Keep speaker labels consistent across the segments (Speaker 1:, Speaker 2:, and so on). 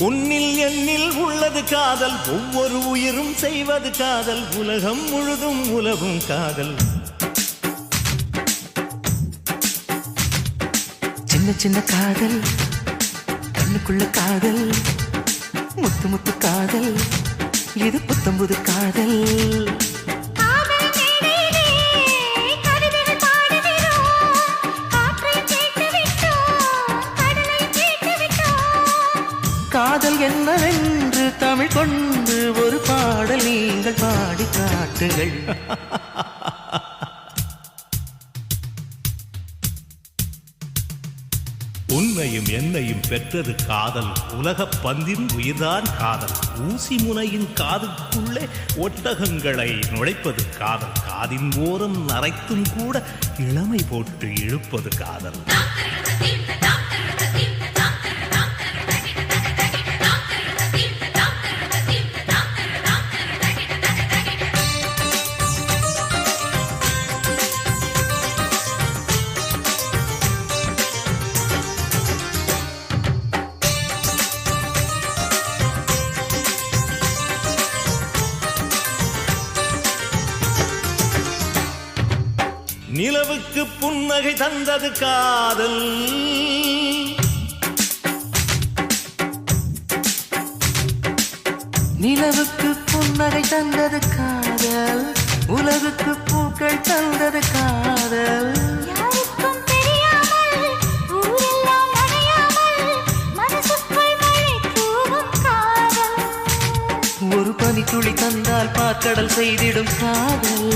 Speaker 1: உன்னில் என்னில் உள்ளது காதல், ஒவ்வொரு உயிரும் செய்வது காதல், உலகம் முழுதும் உலகும் காதல்.
Speaker 2: சின்ன சின்ன காதல், கண்ணுக்குள்ள காதல், முத்து முத்து காதல், இது புத்தம்புது காதல். காதல் என்னவென்று தமிழ் கொண்டு ஒரு பாடல் நீங்கள் பாடி காட்டுங்கள்.
Speaker 1: உன்னையும் என்னையும் பெற்றது காதல், உலகப் பந்தின் உயிர்தான் காதல். ஊசி முனையின் காதுக்குள்ளே ஒட்டகங்களை நுழைப்பது காதல். காதின் ஓரம் நரைத்தும் கூட இளமை போட்டு இழுப்பது காதல். நிலவுக்கு புன்னகை தந்தது காதல்,
Speaker 2: நிலவுக்கு புன்னகை தந்தது காதல், உலகுக்கு பூக்கள் தந்தது காதல்.
Speaker 3: யாருக்கும் தெரியாமல் ஊரெல்லாம் நனையாமல் மனசுக்குள் மழை தூவும் காதல்.
Speaker 2: ஒரு பனித்துளி தந்தால் பாற்கடல் செய்திடும் காதல்,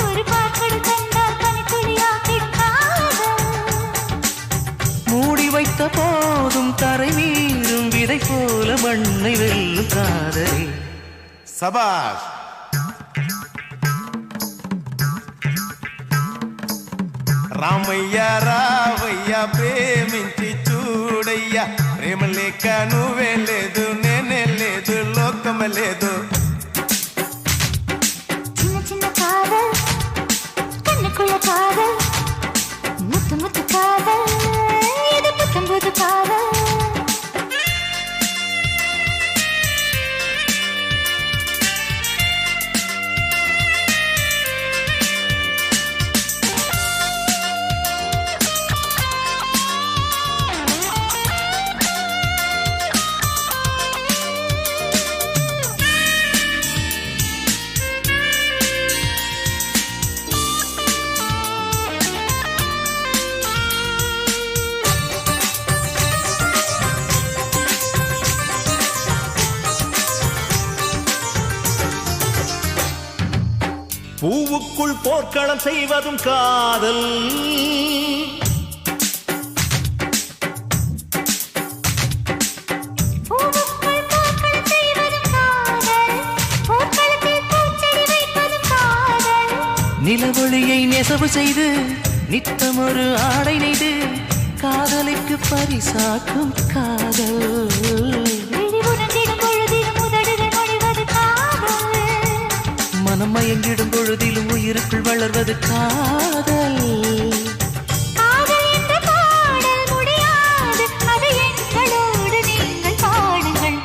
Speaker 3: ஒரு பாக்கடு தந்தால் பனித்துளியாக்கிடும் காதல்.
Speaker 2: மூடி வைத்த போதும் தரை மீறும் விதை போல மண்ணை வெல்லும் காதல்.
Speaker 4: சபாஷ். రామయ్య రావయ్య ప్రేమించి చూడయ్యా, ప్రేమ లేక నువ్వే లేదు, నేనే లేదు, లోకం లేదు.
Speaker 3: சின்ன சின்ன காதல், கண்ணுக்குள்ள காதல், முத்து முத்து காதல், இது புத்தம்புது காதல்.
Speaker 1: பூவுக்குள் போர்க்களம் செய்வதும் காதல்,
Speaker 3: பூவுக்குள் பூக்கள் செய்வதும் காதல், பூக்களத்தில் பூச்செடி வைப்பதும் காதல்.
Speaker 2: நிலவொளியை நெசவு செய்து நித்தம் ஒரு ஆடை நெய்து காதலுக்கு பரிசாக்கும் காதல்.
Speaker 3: விழி உணர்ந்திடும் பொழுதிலும் உதடுகள் மொழிவது காதல்.
Speaker 2: மனம் மயங்கிடும் பொழுதிலும் உயிருக்குள் வளர்வது காதல்.
Speaker 3: காதல் என்ற பாடல் முடியாது, அது எங்களோடு நீங்கள் பாடுங்கள்.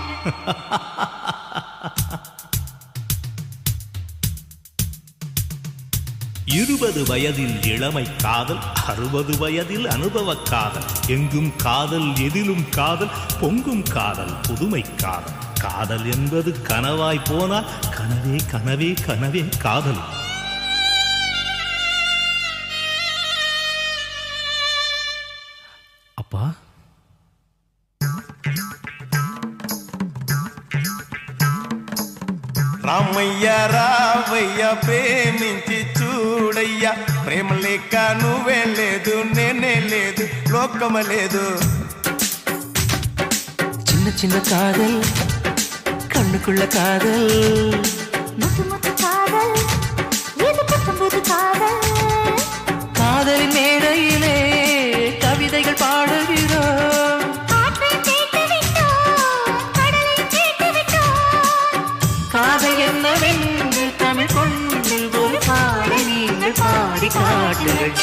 Speaker 1: 20 வயதில் இளமை காதல், 60 வயதில் அனுபவ காதல். எங்கும் காதல், எதிலும் காதல், பொங்கும் காதல், புதுமை காதல். காதல் என்பது கனவாய் போனால் கனவே கனவே கனவே காதல். அப்பா,
Speaker 4: రామయ్య రావయ్య ప్రేమించి చూడయ్యా, ప్రేమ లేక నువ్వే లేదు, నేనే లేదు, లోకం లేదు.
Speaker 2: சின்ன சின்ன காதல், கண்ணுக்குள்ள காதல்,
Speaker 3: முத்து முத்து காதல், இது புத்தம்புது காதல்.
Speaker 2: காதலின் மேடையிலே கவிதைகள் பாடுகிறோம்.
Speaker 3: காற்றை கேட்டு விட்டோம், கடலை கேட்டு விட்டோம்.
Speaker 2: காதல் என்னவென்று தமிழ் கொண்டு ஒரு பாடல் நீங்கள் பாடி காட்டுங்கள்.